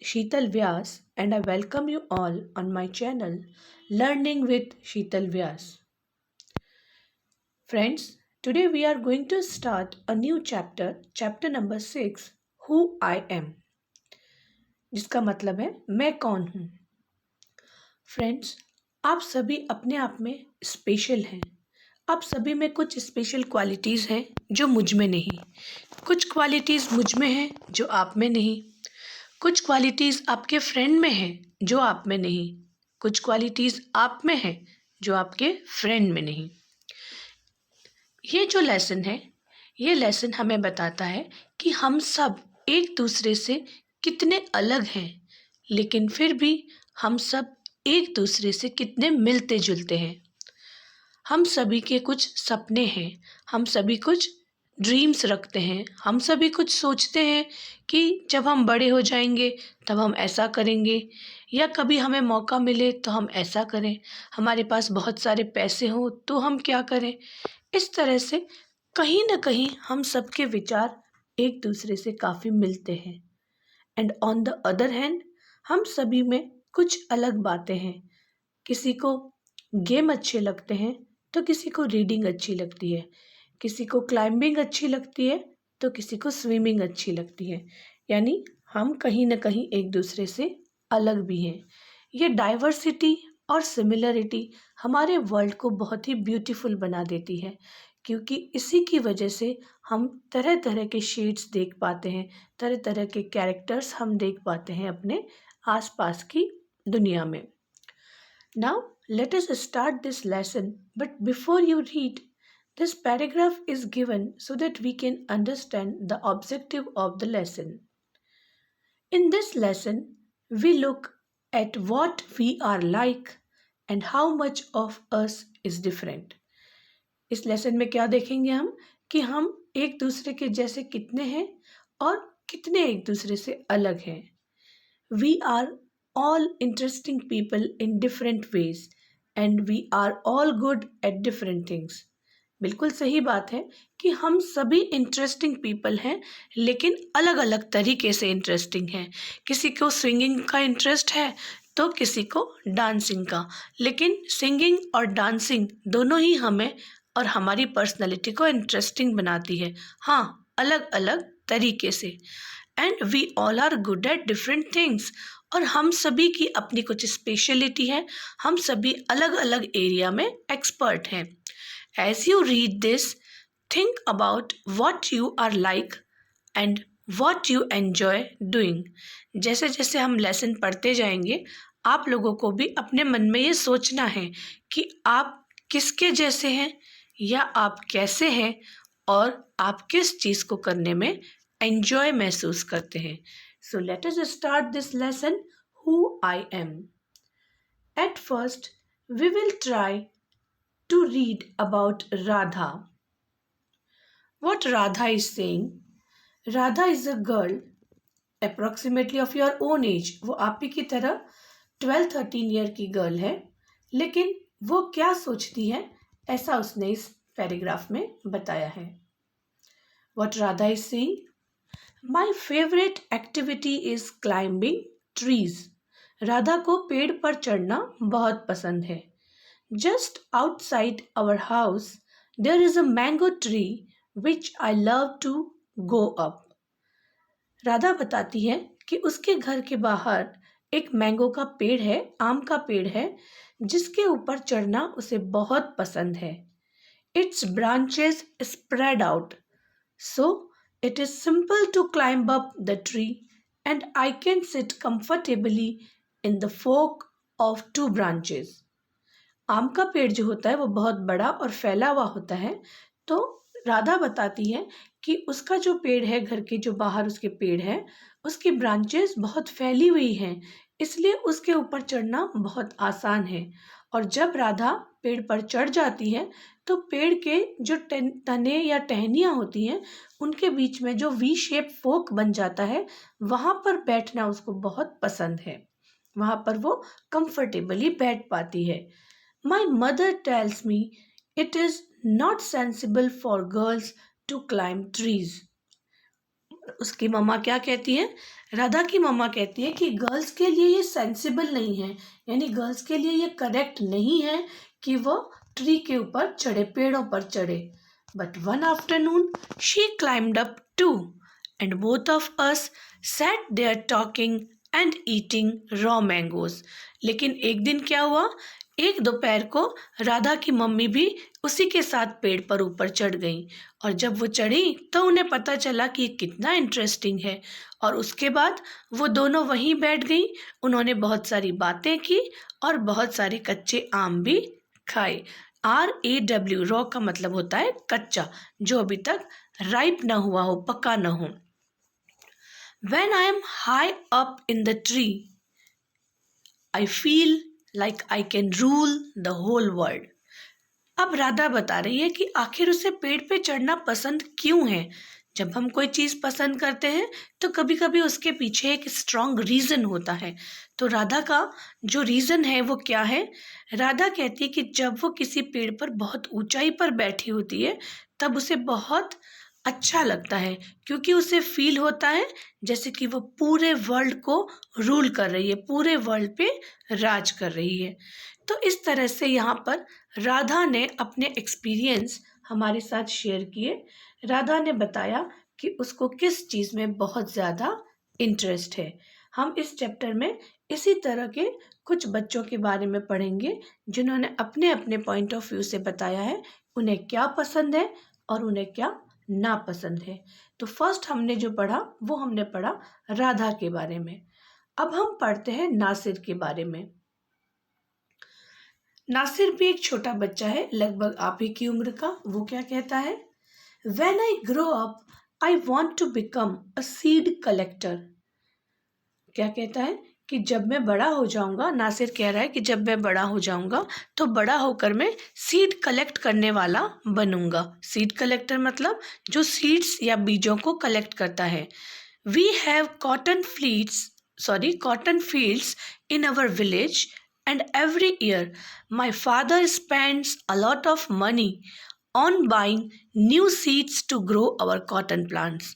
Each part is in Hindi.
Sheetal Vyas and I welcome you all on my channel Learning with Sheetal Vyas. Friends, today we are going to start a new chapter, chapter number 6, Who I Am, जिसका मतलब है मैं कौन हूँ. फ्रेंड्स, आप सभी अपने आप में स्पेशल हैं. आप सभी में कुछ स्पेशल क्वालिटीज़ हैं जो मुझ में नहीं. कुछ क्वालिटीज़ मुझ में हैं जो आप में नहीं. कुछ क्वालिटीज़ आपके फ्रेंड में हैं जो आप में नहीं. कुछ क्वालिटीज़ आप में हैं जो आपके फ्रेंड में नहीं. ये जो लेसन है, ये लेसन हमें बताता है कि हम सब एक दूसरे से कितने अलग हैं, लेकिन फिर भी हम सब एक दूसरे से कितने मिलते जुलते हैं. हम सभी के कुछ सपने हैं, हम सभी कुछ ड्रीम्स रखते हैं, हम सभी कुछ सोचते हैं कि जब हम बड़े हो जाएंगे तब हम ऐसा करेंगे, या कभी हमें मौका मिले तो हम ऐसा करें, हमारे पास बहुत सारे पैसे हों तो हम क्या करें. इस तरह से कहीं ना कहीं हम सबके विचार एक दूसरे से काफ़ी मिलते हैं. And on the other hand, हम सभी में कुछ अलग बातें हैं. किसी को गेम अच्छे लगते हैं तो किसी को रीडिंग अच्छी लगती है, किसी को क्लाइंबिंग अच्छी लगती है तो किसी को स्विमिंग अच्छी लगती है. यानी हम कहीं ना कहीं एक दूसरे से अलग भी हैं. ये डाइवर्सिटी और सिमिलरिटी हमारे वर्ल्ड को बहुत ही ब्यूटीफुल बना देती है, क्योंकि इसी की वजह से हम तरह तरह के शेड्स देख पाते हैं, तरह तरह के कैरेक्टर्स हम देख पाते हैं अपने आसपास की दुनिया में. Now, let us start this lesson, but before you read, this paragraph is given so that we can understand the objective of the lesson. In this lesson, we look at what we are like and how much of us is different. इस लेसन में क्या देखेंगे हम कि हम एक दूसरे के जैसे कितने हैं और कितने एक दूसरे से अलग हैं. We are all interesting people in different ways and we are all good at different things. बिल्कुल सही बात है कि हम सभी इंटरेस्टिंग पीपल हैं, लेकिन अलग अलग तरीके से इंटरेस्टिंग हैं. किसी को सिंगिंग का इंटरेस्ट है तो किसी को डांसिंग का, लेकिन सिंगिंग और डांसिंग दोनों ही हमें और हमारी पर्सनैलिटी को इंटरेस्टिंग बनाती है. हाँ, अलग अलग तरीके से. And we all are good at different things. और हम सभी की अपनी कुछ स्पेशलिटी है, हम सभी अलग अलग एरिया में एक्सपर्ट हैं. As you read this, think about what you are like and what you enjoy doing. जैसे जैसे हम लेसन पढ़ते जाएंगे, आप लोगों को भी अपने मन में ये सोचना है कि आप किसके जैसे हैं या आप कैसे हैं और आप किस चीज़ को करने में एंजॉय महसूस करते हैं. So let us start this lesson, Who I Am. At first, we will try to read about Radha. What Radha is saying, Radha is a girl approximately of your own age. वो आप ही की तरह 12-13 ईयर की गर्ल है, लेकिन वो क्या सोचती है ऐसा उसने इस पैराग्राफ में बताया है. What Radha is saying, My favorite activity is climbing trees. Radha को पेड़ पर चढ़ना बहुत पसंद है. Just outside our house, there is a mango tree which I love to go up. Radha बताती है कि उसके घर के बाहर एक मैंगो का पेड़ है, आम का पेड़ है, जिसके ऊपर चढ़ना उसे बहुत पसंद है. Its branches spread out, so it is simple to climb up the tree and I can sit comfortably in the fork of 2 branches. आम का पेड़ जो होता है वो बहुत बड़ा और फैला हुआ होता है. तो राधा बताती है कि उसका जो पेड़ है, घर के जो बाहर उसके पेड़ है, उसकी ब्रांचेस बहुत फैली हुई हैं, इसलिए उसके ऊपर चढ़ना बहुत आसान है. और जब राधा पेड़ पर चढ़ जाती है तो पेड़ के जो तने या टहनियाँ होती हैं, उनके बीच में जो वी शेप फोक बन जाता है, वहाँ पर बैठना उसको बहुत पसंद है. वहाँ पर वो कंफर्टेबली बैठ पाती है. My mother tells me it is not sensible for girls to climb trees. उसकी मम्मा क्या कहती है, राधा की मम्मा कहती है कि गर्ल्स के लिए ये सेंसिबल नहीं है, यानी गर्ल्स के लिए ये करेक्ट नहीं है कि वो ट्री के ऊपर चढ़े, पेड़ों पर चढ़े. But one afternoon she climbed up too and both of us sat there talking and eating raw mangoes. लेकिन एक दिन क्या हुआ, एक दोपहर को राधा की मम्मी भी उसी के साथ पेड़ पर ऊपर चढ़ गई, और जब वो चढ़ी तो उन्हें पता चला कि ये कितना इंटरेस्टिंग है, और उसके बाद वो दोनों वहीं बैठ गई. उन्होंने बहुत सारी बातें की और बहुत सारे कच्चे आम भी खाए. RAW, रॉ का मतलब होता है कच्चा, जो अभी तक राइप ना हुआ हो, पका ना हो. When I am high up in the tree, I feel like I can rule the whole world. अब राधा बता रही है कि आखिर उसे पेड़ पे चढ़ना पसंद क्यों है. जब हम कोई चीज़ पसंद करते हैं तो कभी कभी उसके पीछे एक स्ट्रॉन्ग रीज़न होता है. तो राधा का जो रीज़न है वो क्या है. राधा कहती है कि जब वो किसी पेड़ पर बहुत ऊंचाई पर बैठी होती है तब उसे बहुत अच्छा लगता है, क्योंकि उसे फील होता है जैसे कि वो पूरे वर्ल्ड को रूल कर रही है, पूरे वर्ल्ड पे राज कर रही है. तो इस तरह से यहाँ पर राधा ने अपने एक्सपीरियंस हमारे साथ शेयर किए. राधा ने बताया कि उसको किस चीज़ में बहुत ज़्यादा इंटरेस्ट है. हम इस चैप्टर में इसी तरह के कुछ बच्चों के बारे में पढ़ेंगे जिन्होंने अपने अपने पॉइंट ऑफ व्यू से बताया है उन्हें क्या पसंद है और उन्हें क्या नापसंद है. तो फर्स्ट हमने जो पढ़ा वो हमने पढ़ा राधा के बारे में. अब हम पढ़ते हैं नासिर के बारे में. नासिर भी एक छोटा बच्चा है, लगभग आप ही की उम्र का. वो क्या कहता है, When I grow up, I want to become a seed collector. क्या कहता है कि जब मैं बड़ा हो जाऊंगा, नासिर कह रहा है कि जब मैं बड़ा हो जाऊंगा तो बड़ा होकर मैं सीड कलेक्ट करने वाला बनूंगा. सीड कलेक्टर मतलब जो सीड्स या बीजों को कलेक्ट करता है. We have cotton fields in our village and every year my father spends a lot of money on buying new seeds to grow our cotton plants.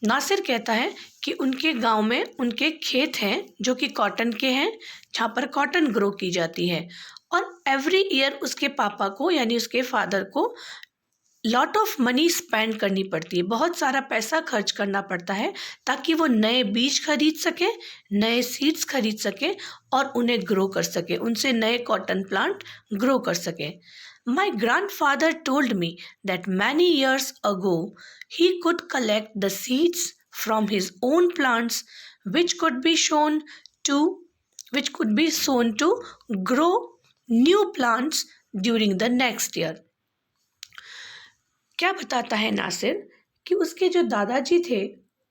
Nasir कहता है कि उनके गांव में उनके खेत हैं जो कि कॉटन के हैं, जहाँ पर कॉटन ग्रो की जाती है, और एवरी ईयर उसके पापा को यानी उसके फादर को लॉट ऑफ मनी स्पेंड करनी पड़ती है, बहुत सारा पैसा खर्च करना पड़ता है ताकि वो नए बीज खरीद सके, नए सीड्स खरीद सके और उन्हें ग्रो कर सके, उनसे नए कॉटन प्लांट ग्रो कर सके. My grandfather told me that many years ago he could collect the seeds from his own plants which could be sown to grow new plants during the next year. क्या बताता है नासिर कि उसके जो दादाजी थे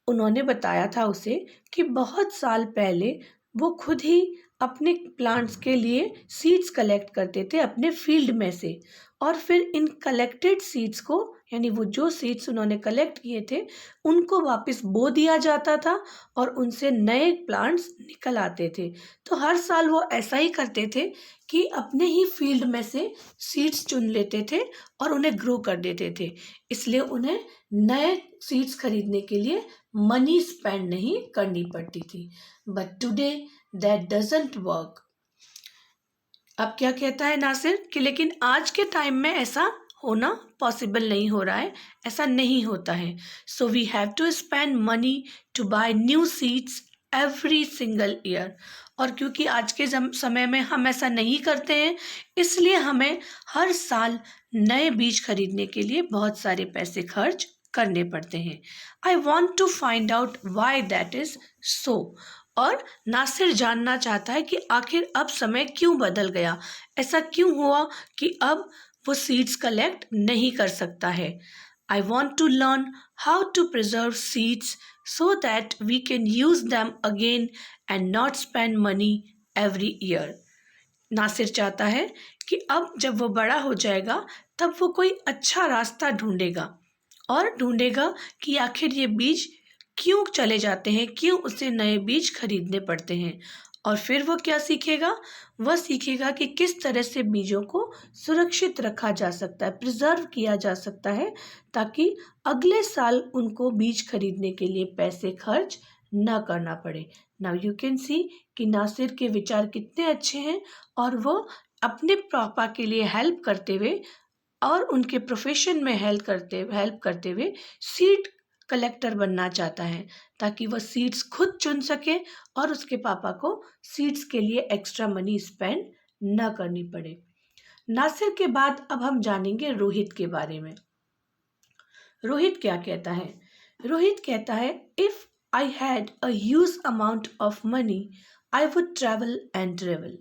उन्होंने बताया था उसे कि बहुत साल पहले वो खुद ही अपने प्लांट्स के लिए सीड्स कलेक्ट करते थे अपने फील्ड में से, और फिर इन कलेक्टेड सीड्स को यानी वो जो सीड्स उन्होंने कलेक्ट किए थे उनको वापस बो दिया जाता था और उनसे नए प्लांट्स निकल आते थे. तो हर साल वो ऐसा ही करते थे कि अपने ही फील्ड में से सीड्स चुन लेते थे और उन्हें ग्रो कर देते थे, इसलिए उन्हें नए सीड्स खरीदने के लिए मनी स्पेंड नहीं करनी पड़ती थी. But today that doesn't work. अब क्या कहता है नासिर कि लेकिन आज के टाइम में ऐसा होना पॉसिबल नहीं हो रहा है, ऐसा नहीं होता है. So we have to spend money to buy new seeds every single year. और क्योंकि आज के समय में हम ऐसा नहीं करते हैं, इसलिए हमें हर साल नए बीज खरीदने के लिए बहुत सारे पैसे खर्च करने पड़ते हैं. I want to find out why that is so. और नासिर जानना चाहता है कि आखिर अब समय क्यों बदल गया, ऐसा क्यों हुआ कि अब वो सीड्स कलेक्ट नहीं कर सकता है. I want to learn how to preserve seeds so that we can use them again and not spend money every year. Nasir चाहता है कि अब जब वो बड़ा हो जाएगा तब वो कोई अच्छा रास्ता ढूंढेगा और ढूंढेगा कि आखिर ये बीज क्यों चले जाते हैं, क्यों उसे नए बीज खरीदने पड़ते हैं, और फिर वो क्या सीखेगा? वह सीखेगा कि किस तरह से बीजों को सुरक्षित रखा जा सकता है, प्रिजर्व किया जा सकता है, ताकि अगले साल उनको बीज खरीदने के लिए पैसे खर्च न करना पड़े। नाउ यू कैन सी कि नासिर के विचार कितने अच्छे हैं और वो अपने पापा के लिए हेल्प करते हुए और उनके प्रोफेशन में हेल्प करते हुए सीड कलेक्टर बनना चाहता है, ताकि वह सीड्स खुद चुन सके और उसके पापा को सीड्स के लिए एक्स्ट्रा मनी स्पेंड न करनी पड़े। नासिर के बाद अब हम जानेंगे रोहित के बारे में। रोहित क्या कहता है? रोहित कहता है, if I had a huge amount of money I would travel and travel.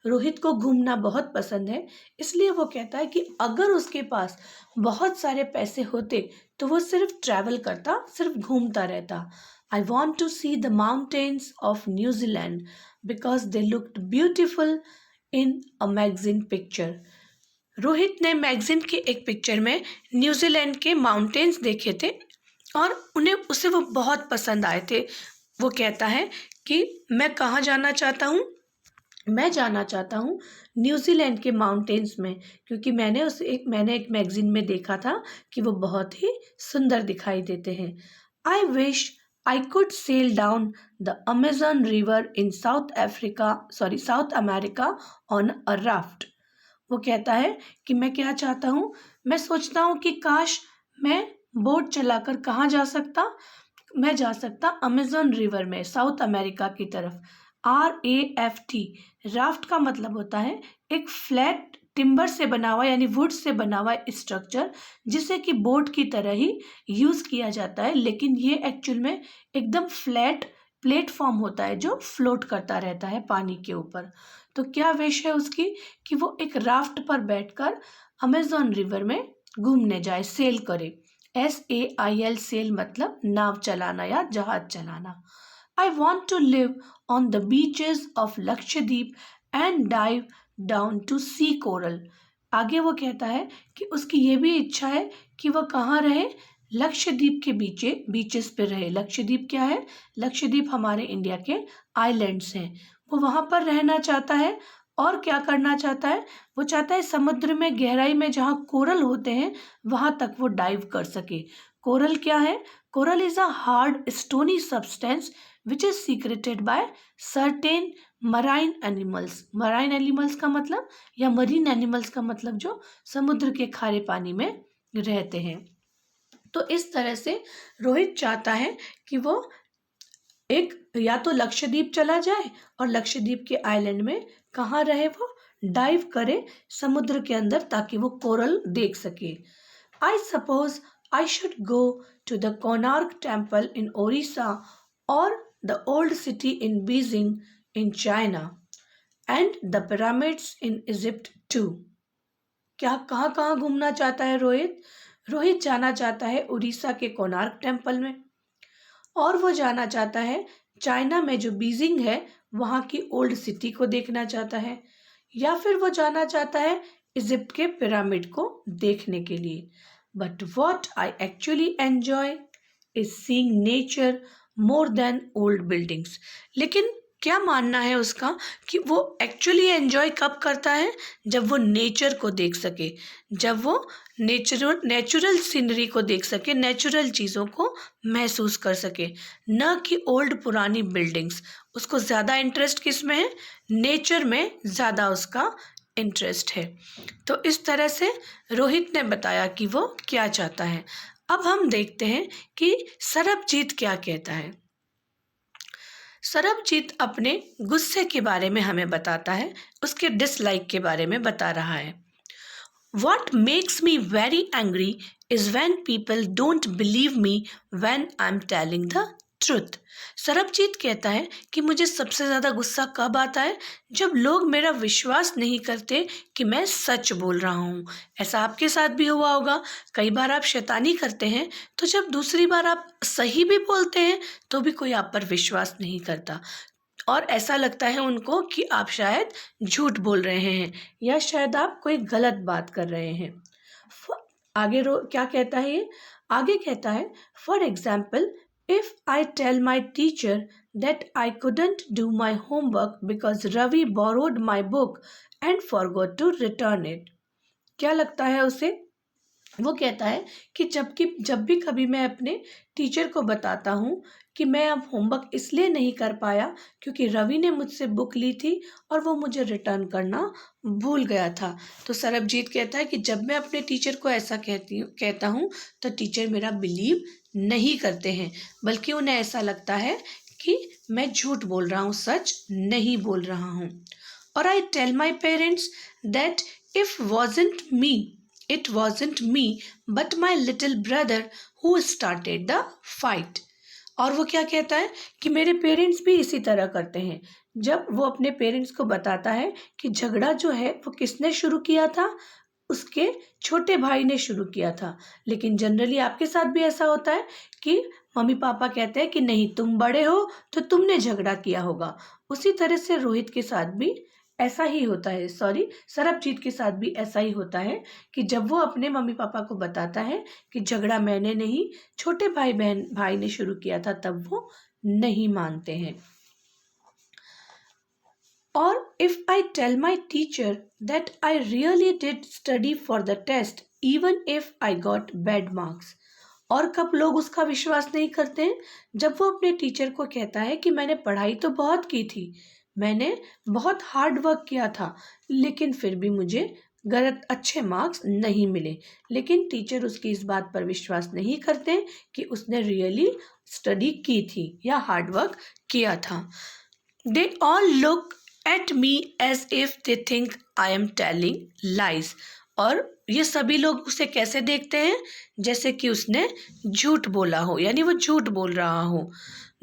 Rohit को घूमना बहुत पसंद है, इसलिए वो कहता है कि अगर उसके पास बहुत सारे पैसे होते तो वो सिर्फ ट्रैवल करता, सिर्फ घूमता रहता। I want to see the mountains of New Zealand because they looked beautiful in a magazine picture. Rohit ने मैगजीन के एक पिक्चर में न्यूजीलैंड के माउंटेन्स देखे थे और उसे वो बहुत पसंद आए थे। वो कहता है कि मैं कहाँ जाना चाहता हूँ? मैं जाना चाहता हूँ न्यूजीलैंड के माउंटेन्स में, क्योंकि मैंने एक मैगजीन में देखा था कि वो बहुत ही सुंदर दिखाई देते हैं। I wish I could sail down the Amazon river in South America on a raft. वो कहता है कि मैं क्या चाहता हूँ, मैं सोचता हूँ कि काश मैं बोट चलाकर कहाँ जा सकता? मैं जा सकता अमेजन रिवर में, साउथ अमेरिका की तरफ। RAFT, राफ्ट का मतलब होता है एक फ्लैट टिम्बर से बना हुआ यानी वुड से बना हुआ स्ट्रक्चर, जिसे कि बोट की तरह ही यूज किया जाता है, लेकिन ये एक्चुअल में एकदम फ्लैट प्लेटफॉर्म होता है जो फ्लोट करता रहता है पानी के ऊपर। तो क्या विश है उसकी? कि वो एक राफ्ट पर बैठकर अमेजोन रिवर में घूमने जाए, सेल करे। SAIL, सेल मतलब नाव चलाना या जहाज चलाना। I want to live on the beaches of Lakshadweep and dive down to see coral. आगे वो कहता है कि उसकी ये भी इच्छा है कि वह कहाँ रहे? लक्षद्वीप के बीचेस पे रहे। लक्षद्वीप क्या है? लक्षद्वीप हमारे इंडिया के आइलैंड्स हैं। वो वहाँ पर रहना चाहता है और क्या करना चाहता है? वो चाहता है समुद्र में गहराई में जहाँ कोरल होते हैं वहाँ तक वो डाइव कर सके। कोरल क्या है? Coral is a hard stony substance which is secreted by certain marine animals. marine animals का मतलब या marine animals का मतलब जो समुद्र के खारे पानी में रहते हैं। तो इस तरह से रोहित चाहता है कि वो एक या तो लक्षद्वीप चला जाए और लक्षद्वीप के आइलैंड में कहाँ रहे, वो डाइव करे समुद्र के अंदर ताकि वो कोरल देख सके। I suppose I should go to the Konark temple in Odisha और the old city in Beijing in China and the pyramids in Egypt too. क्या कहाँ कहाँ घूमना चाहता है रोहित? रोहित जाना चाहता है उड़ीसा के कोणार्क टेम्पल में, और वो जाना चाहता है चाइना में जो बीजिंग है वहाँ की ओल्ड सिटी को देखना चाहता है, या फिर वो जाना चाहता है इजिप्ट के पिरामिड को देखने के लिए। But what I actually enjoy is seeing nature more than old buildings. लेकिन क्या मानना है उसका कि वो एक्चुअली एंजॉय कब करता है? जब वो नेचर को देख सके, जब वो नेचुरल सीनरी को देख सके, नेचुरल चीज़ों को महसूस कर सके, न कि ओल्ड पुरानी बिल्डिंग्स। उसको ज़्यादा इंटरेस्ट किस में है? नेचर में ज़्यादा उसका इंटरेस्ट है। तो इस तरह से रोहित ने बताया कि वो क्या चाहता है। अब हम देखते हैं कि सरबजीत क्या कहता है। सरबजीत अपने गुस्से के बारे में हमें बताता है, उसके डिसलाइक के बारे में बता रहा है। What makes me very angry is when people don't believe me when I'm telling the truth. Sarabjit कहता है कि मुझे सबसे ज़्यादा गुस्सा कब आता है? जब लोग मेरा विश्वास नहीं करते कि मैं सच बोल रहा हूँ। ऐसा आपके साथ भी हुआ होगा। कई बार आप शैतानी करते हैं तो जब दूसरी बार आप सही भी बोलते हैं तो भी कोई आप पर विश्वास नहीं करता और ऐसा लगता है उनको कि आप शायद झूठ बोल रहे हैं या शायद आप कोई गलत बात कर रहे हैं। आगे क्या कहता है ये? आगे कहता है, for example If I tell my teacher that I couldn't do my homework because Ravi borrowed my book and forgot to return it, क्या लगता है उसे? वो कहता है कि जब भी कभी मैं अपने टीचर को बताता हूँ कि मैं अब होमवर्क इसलिए नहीं कर पाया क्योंकि रवि ने मुझसे बुक ली थी और वो मुझे रिटर्न करना भूल गया था, तो सरबजीत कहता है कि जब मैं अपने टीचर को ऐसा कहता हूँ तो टीचर मेरा बिलीव नहीं करते हैं, बल्कि उन्हें ऐसा लगता है कि मैं झूठ बोल रहा हूँ, सच नहीं बोल रहा हूँ। और I tell my parents that if it wasn't me but my little brother who started the fight। और वो क्या कहता है कि मेरे पेरेंट्स भी इसी तरह करते हैं। जब वो अपने पेरेंट्स को बताता है कि झगड़ा जो है वो किसने शुरू किया था, उसके छोटे भाई ने शुरू किया था। लेकिन जनरली आपके साथ भी ऐसा होता है कि मम्मी पापा कहते हैं कि नहीं तुम बड़े हो तो तुमने झगड़ा किया होगा। उसी तरह से रोहित के साथ भी ऐसा ही होता है, सरबजीत के साथ भी ऐसा ही होता है कि जब वो अपने मम्मी पापा को बताता है कि झगड़ा मैंने नहीं छोटे भाई ने शुरू किया था, तब वो नहीं मानते हैं। और if I tell my teacher that I really did study for the test even if I got bad marks, और कब लोग उसका विश्वास नहीं करते हैं? जब वो अपने टीचर को कहता है कि मैंने पढ़ाई तो बहुत की थी, मैंने बहुत हार्ड वर्क किया था, लेकिन फिर भी मुझे गलत अच्छे मार्क्स नहीं मिले, लेकिन टीचर उसकी इस बात पर विश्वास नहीं करते कि उसने रियली स्टडी की थी या हार्ड वर्क किया था। They all look at me as if they think I am telling lies, और ये सभी लोग उसे कैसे देखते हैं? जैसे कि उसने झूठ बोला हो, यानी वो झूठ बोल रहा हो।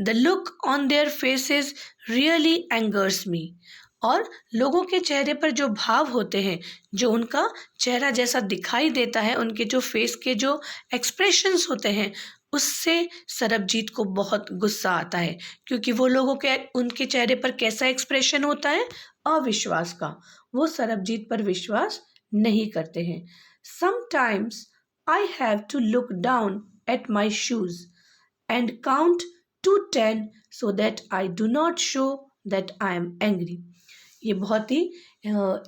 The look on their faces really angers me, और लोगों के चेहरे पर जो भाव होते हैं, जो उनका चेहरा जैसा दिखाई देता है, उनके जो फेस के जो एक्सप्रेशंस होते हैं, उससे सरबजीत को बहुत गुस्सा आता है, क्योंकि वो लोगों के उनके चेहरे पर कैसा एक्सप्रेशन होता है? अविश्वास का। वो सरबजीत पर विश्वास नहीं करते हैं। Sometimes I have to look down at my shoes and count to 10 so that I do not show that I am angry। ये बहुत ही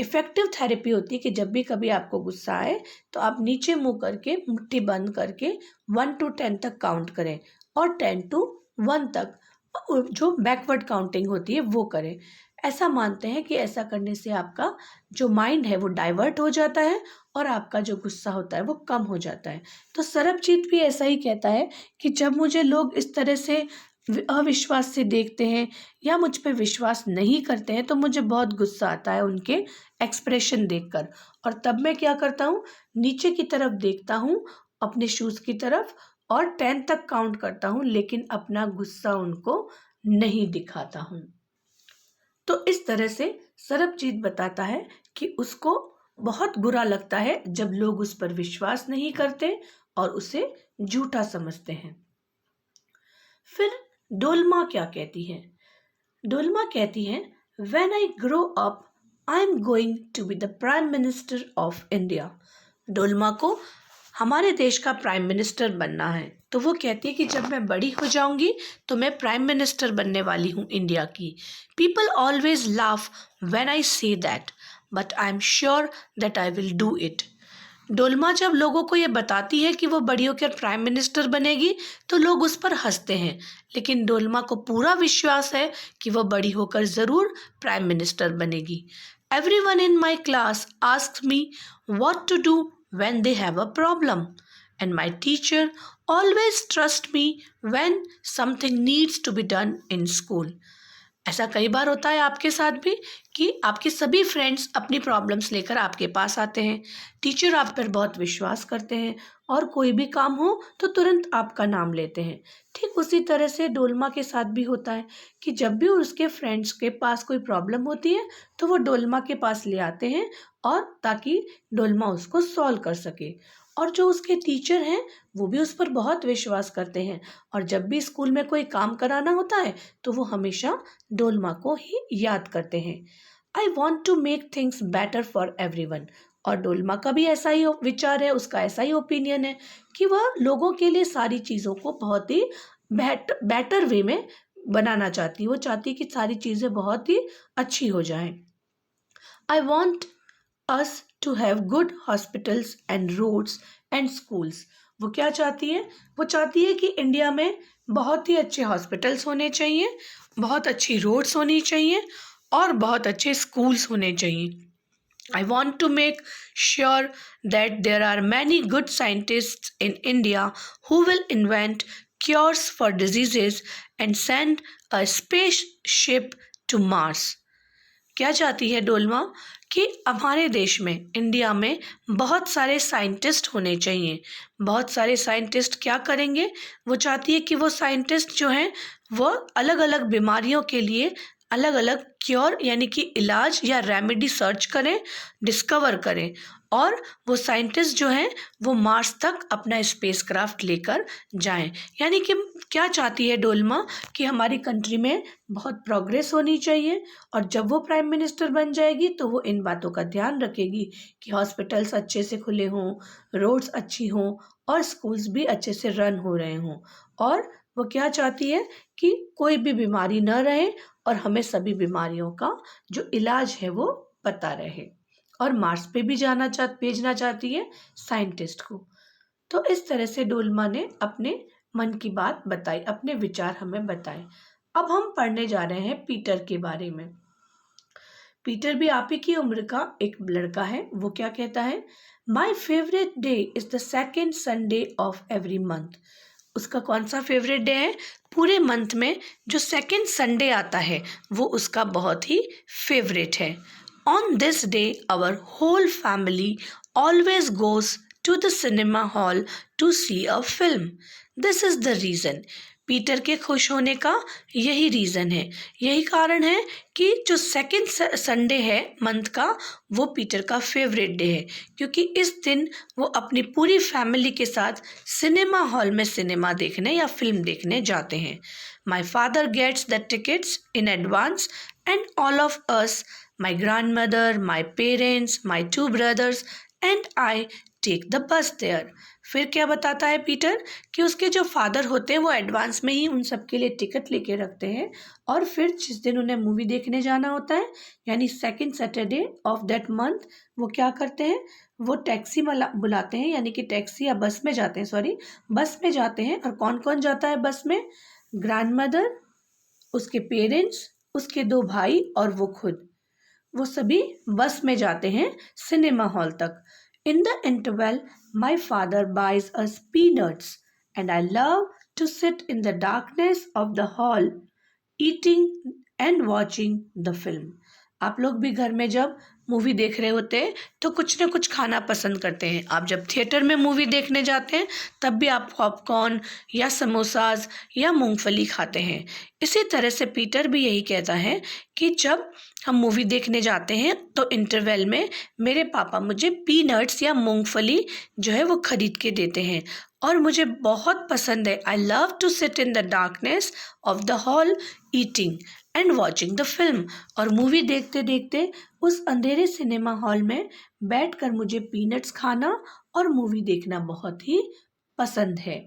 इफ़ेक्टिव थेरेपी होती है कि जब भी कभी आपको गुस्सा आए तो आप नीचे मुंह करके मुट्ठी बंद करके 1 to 10 तक काउंट करें और 10 to 1 तक जो बैकवर्ड काउंटिंग होती है वो करें। ऐसा मानते हैं कि ऐसा करने से आपका जो माइंड है वो डाइवर्ट हो जाता है और आपका जो गुस्सा होता है वो कम हो जाता है। तो सरबजीत भी ऐसा ही कहता है कि जब मुझे लोग इस तरह से अविश्वास से देखते हैं या मुझ पे विश्वास नहीं करते हैं तो मुझे बहुत गुस्सा आता है उनके एक्सप्रेशन देखकर, और तब मैं क्या करता हूँ, नीचे की तरफ देखता हूँ अपने शूज़ की तरफ और 10 तक काउंट करता हूँ, लेकिन अपना गुस्सा उनको नहीं दिखाता हूँ। तो इस तरह से सरबजीत बताता है कि उसको बहुत बुरा लगता है जब लोग उस पर विश्वास नहीं करते और उसे झूठा समझते हैं। फिर डोलमा क्या कहती है? डोलमा कहती है, When I grow up, I'm going to be the Prime Minister of India। Dolma को हमारे देश का प्राइम मिनिस्टर बनना है, तो वो कहती है कि जब मैं बड़ी हो जाऊंगी तो मैं प्राइम मिनिस्टर बनने वाली हूँ इंडिया की। People always laugh when I say that, but I am sure that I will do it. Dolma जब लोगों को ये बताती है कि वो बड़ी होकर प्राइम मिनिस्टर बनेगी तो लोग उस पर हंसते हैं, लेकिन डोलमा को पूरा विश्वास है कि वो बड़ी होकर ज़रूर प्राइम मिनिस्टर बनेगी। Everyone in my class asks me what to do when they have a problem, and my teacher always trusts me when something needs to be done in school। ऐसा कई बार होता है आपके साथ भी कि आपके सभी फ्रेंड्स अपनी प्रॉब्लम्स लेकर आपके पास आते हैं, टीचर आप पर बहुत विश्वास करते हैं और कोई भी काम हो तो तुरंत आपका नाम लेते हैं। ठीक उसी तरह से डोलमा के साथ भी होता है कि जब भी उसके फ्रेंड्स के पास कोई प्रॉब्लम होती है तो वो डोलमा के पास ले आते हैं और ताकि डोलमा उसको सॉल्व कर सके। और जो उसके टीचर हैं वो भी उस पर बहुत विश्वास करते हैं, और जब भी स्कूल में कोई काम कराना होता है तो वो हमेशा डोलमा को ही याद करते हैं। I want to make things better for everyone. और डोलमा का भी ऐसा ही विचार है, उसका ऐसा ही ओपिनियन है कि वह लोगों के लिए सारी चीज़ों को बहुत ही बेटर वे में बनाना चाहती है। वो चाहती है कि सारी चीज़ें बहुत ही अच्छी हो जाएं। I want us to have good hospitals and roads and schools. वो क्या चाहती है? वो चाहती है कि इंडिया में बहुत ही अच्छे हॉस्पिटल्स होने चाहिए, बहुत अच्छी रोड्स होनी चाहिए और बहुत अच्छे स्कूल्स होने चाहिए। I want to make sure that there are many good scientists in India who will invent cures for diseases and send a spaceship to Mars. क्या चाहती है डोलमा? कि हमारे देश में, इंडिया में बहुत सारे साइंटिस्ट होने चाहिए। बहुत सारे साइंटिस्ट क्या करेंगे? वो चाहती है कि वो साइंटिस्ट जो हैं वो अलग अलग बीमारियों के लिए अलग अलग क्योर यानी कि इलाज या रेमेडी सर्च करें, डिस्कवर करें, और वो साइंटिस्ट जो हैं वो मार्स तक अपना स्पेसक्राफ्ट लेकर जाएं। यानी कि क्या चाहती है डोलमा? कि हमारी कंट्री में बहुत प्रोग्रेस होनी चाहिए, और जब वो प्राइम मिनिस्टर बन जाएगी तो वो इन बातों का ध्यान रखेगी कि हॉस्पिटल्स अच्छे से खुले हों, रोड्स अच्छी हों और स्कूल्स भी अच्छे से रन हो रहे हों। और वो क्या चाहती है? कि कोई भी बीमारी न रहे और हमें सभी बीमारियों का जो इलाज है वो पता रहे। और मार्स पे भी भेजना चाहती है साइंटिस्ट को। तो इस तरह से डोलमा ने अपने मन की बात बताई, अपने विचार हमें बताए। अब हम पढ़ने जा रहे हैं पीटर के बारे में। पीटर भी आप ही की उम्र का एक लड़का है। वो क्या कहता है? My favourite day is the second Sunday off every month. उसका कौन सा फेवरेट डे है? पूरे मंथ में जो सेकेंड संडे आता है वो उसका बहुत ही फेवरेट है। On this day our whole family always goes to the cinema hall to see a film. This is the reason. Peter के खुश होने का यही रीज़न है, यही कारण है कि जो सेकेंड संडे है मंथ का वो पीटर का फेवरेट डे है, क्योंकि इस दिन वो अपनी पूरी फैमिली के साथ सिनेमा हॉल में सिनेमा देखने या फिल्म देखने जाते हैं। My father gets the tickets in advance and all of us, my grandmother, my parents, my 2 brothers and I take the bus there. फिर क्या बताता है पीटर? कि उसके जो फादर होते हैं वो एडवांस में ही उन सब के लिए टिकट लेके रखते हैं, और फिर जिस दिन उन्हें मूवी देखने जाना होता है यानी second Saturday of that month वो क्या करते हैं? वो टैक्सी बुलाते हैं, यानी कि टैक्सी या बस में जाते हैं, सॉरी बस में जाते हैं। और कौन कौन जाता है बस में? ग्रैंड मदर, उसके पेरेंट्स, उसके 2 भाई और वो खुद। वो सभी बस में जाते हैं सिनेमा हॉल तक। In the interval, my father buys us peanuts, and I love to sit in the darkness of the hall, eating and watching the film. आप लोग भी घर में जब मूवी देख रहे होते हैं तो कुछ ना कुछ खाना पसंद करते हैं। आप जब थिएटर में मूवी देखने जाते हैं तब भी आप पॉपकॉर्न या समोसाज या मूंगफली खाते हैं। इसी तरह से पीटर भी यही कहता है कि जब हम मूवी देखने जाते हैं तो इंटरवल में मेरे पापा मुझे पीनट्स या मूंगफली जो है वो खरीद के देते हैं, और मुझे बहुत पसंद है। I love to sit in the darkness of the hall eating and watching the film. और मूवी देखते देखते उस अंधेरे सिनेमा हॉल में बैठकर मुझे पीनट्स खाना और मूवी देखना बहुत ही पसंद है।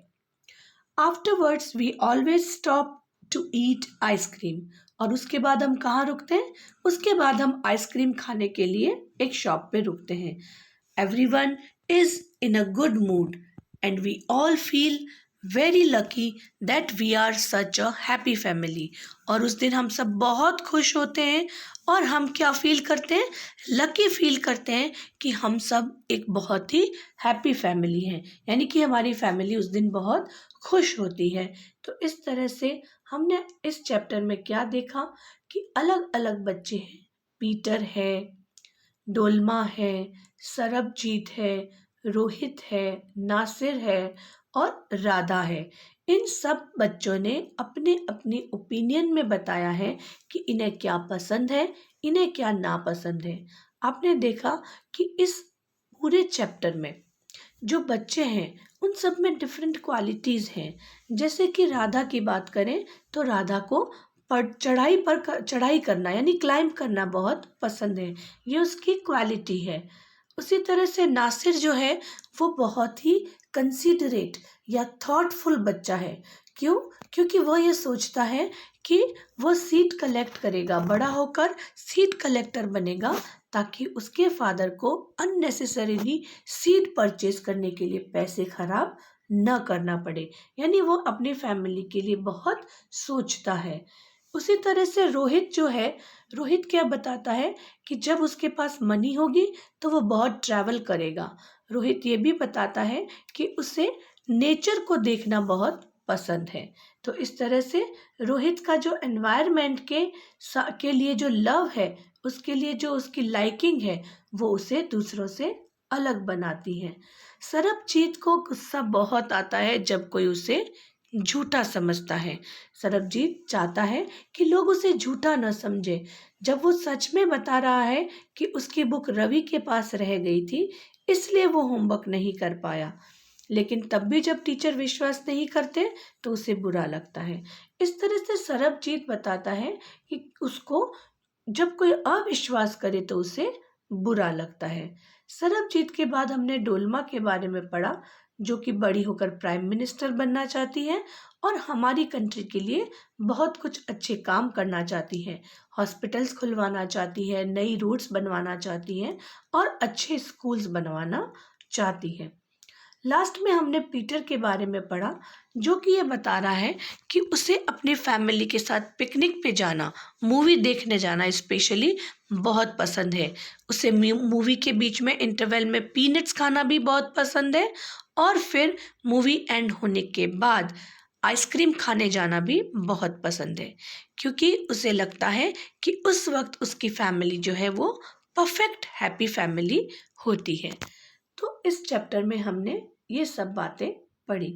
Afterwards we always stop to eat ice cream. और उसके बाद हम कहाँ रुकते हैं? उसके बाद हम आइसक्रीम खाने के लिए एक शॉप पे रुकते हैं। Everyone is in a good mood and we all feel very lucky that we are such a happy family. और उस दिन हम सब बहुत खुश होते हैं और हम क्या फील करते हैं? लकी फील करते हैं कि हम सब एक बहुत ही हैप्पी फैमिली हैं, यानी कि हमारी फैमिली उस दिन बहुत खुश होती है। तो इस तरह से हमने इस चैप्टर में क्या देखा कि अलग अलग बच्चे हैं। पीटर है, डोलमा है, सरबजीत है, रोहित है, नासिर है और राधा है। इन सब बच्चों ने अपने अपने ओपिनियन में बताया है कि इन्हें क्या पसंद है, इन्हें क्या नापसंद है। आपने देखा कि इस पूरे चैप्टर में जो बच्चे हैं उन सब में डिफरेंट क्वालिटीज़ हैं। जैसे कि राधा की बात करें तो राधा को चढ़ाई करना यानी क्लाइंब करना बहुत पसंद है, ये उसकी क्वालिटी है। उसी तरह से नासिर जो है वो बहुत ही कंसिडरेट या थॉटफुल बच्चा है। क्यों? क्योंकि वो ये सोचता है कि वो सीड कलेक्ट करेगा, बड़ा होकर सीड कलेक्टर बनेगा, ताकि उसके फादर को अननेसेसरीली सीड परचेज करने के लिए पैसे खराब न करना पड़े। यानी वो अपनी फैमिली के लिए बहुत सोचता है। उसी तरह से रोहित जो है, रोहित क्या बताता है कि जब उसके पास मनी होगी तो वो बहुत ट्रैवल करेगा। रोहित ये भी बताता है कि उसे नेचर को देखना बहुत पसंद है। तो इस तरह से रोहित का जो एनवायरनमेंट के लिए जो लव है, उसके लिए जो उसकी लाइकिंग है, वो उसे दूसरों से अलग बनाती है। सरबजीत को गुस्सा बहुत आता है जब कोई उसे झूठा समझता है। सरबजीत चाहता है कि लोग उसे झूठा न समझे। जब वो सच में बता रहा है कि उसकी बुक रवि के पास रह गई थी, इसलिए वो होमवर्क नहीं कर पाया, लेकिन तब भी जब टीचर विश्वास नहीं करते तो उसे बुरा लगता है। इस तरह से सरबजीत बताता है कि उसको जब कोई अविश्वास करे तो उसे बुरा लगता है। सरबजीत के बाद हमने डोलमा के बारे में पढ़ा, जो कि बड़ी होकर प्राइम मिनिस्टर बनना चाहती है और हमारी कंट्री के लिए बहुत कुछ अच्छे काम करना चाहती है। हॉस्पिटल्स खुलवाना चाहती है, नई रोड्स बनवाना चाहती है और अच्छे स्कूल्स बनवाना चाहती है। लास्ट में हमने पीटर के बारे में पढ़ा, जो कि ये बता रहा है कि उसे अपनी फैमिली के साथ पिकनिक पे जाना, मूवी देखने जाना स्पेशली बहुत पसंद है। उसे मूवी के बीच में इंटरवल में पीनट्स खाना भी बहुत पसंद है, और फिर मूवी एंड होने के बाद आइसक्रीम खाने जाना भी बहुत पसंद है, क्योंकि उसे लगता है कि उस वक्त उसकी फैमिली जो है वो परफेक्ट हैप्पी फैमिली होती है। तो इस चैप्टर में हमने ये सब बातें पढ़ी।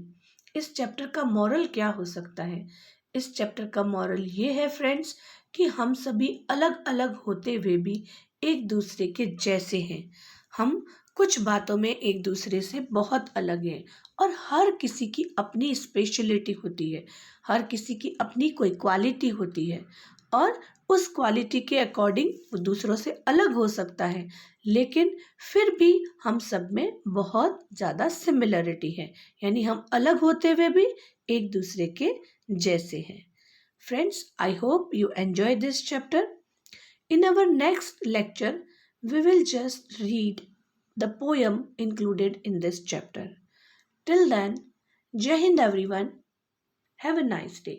इस चैप्टर का मॉरल क्या हो सकता है? इस चैप्टर का मॉरल ये है फ्रेंड्स कि हम सभी अलग अलग होते हुए भी एक दूसरे के जैसे हैं। हम कुछ बातों में एक दूसरे से बहुत अलग हैं, और हर किसी की अपनी स्पेशलिटी होती है, हर किसी की अपनी कोई क्वालिटी होती है, और उस क्वालिटी के अकॉर्डिंग वो दूसरों से अलग हो सकता है, लेकिन फिर भी हम सब में बहुत ज़्यादा सिमिलरिटी है। यानी हम अलग होते हुए भी एक दूसरे के जैसे हैं। Friends, I hope you enjoy this chapter. In our next lecture, we will just read the poem included in this chapter. Till then, Jai Hind everyone. Have a nice day.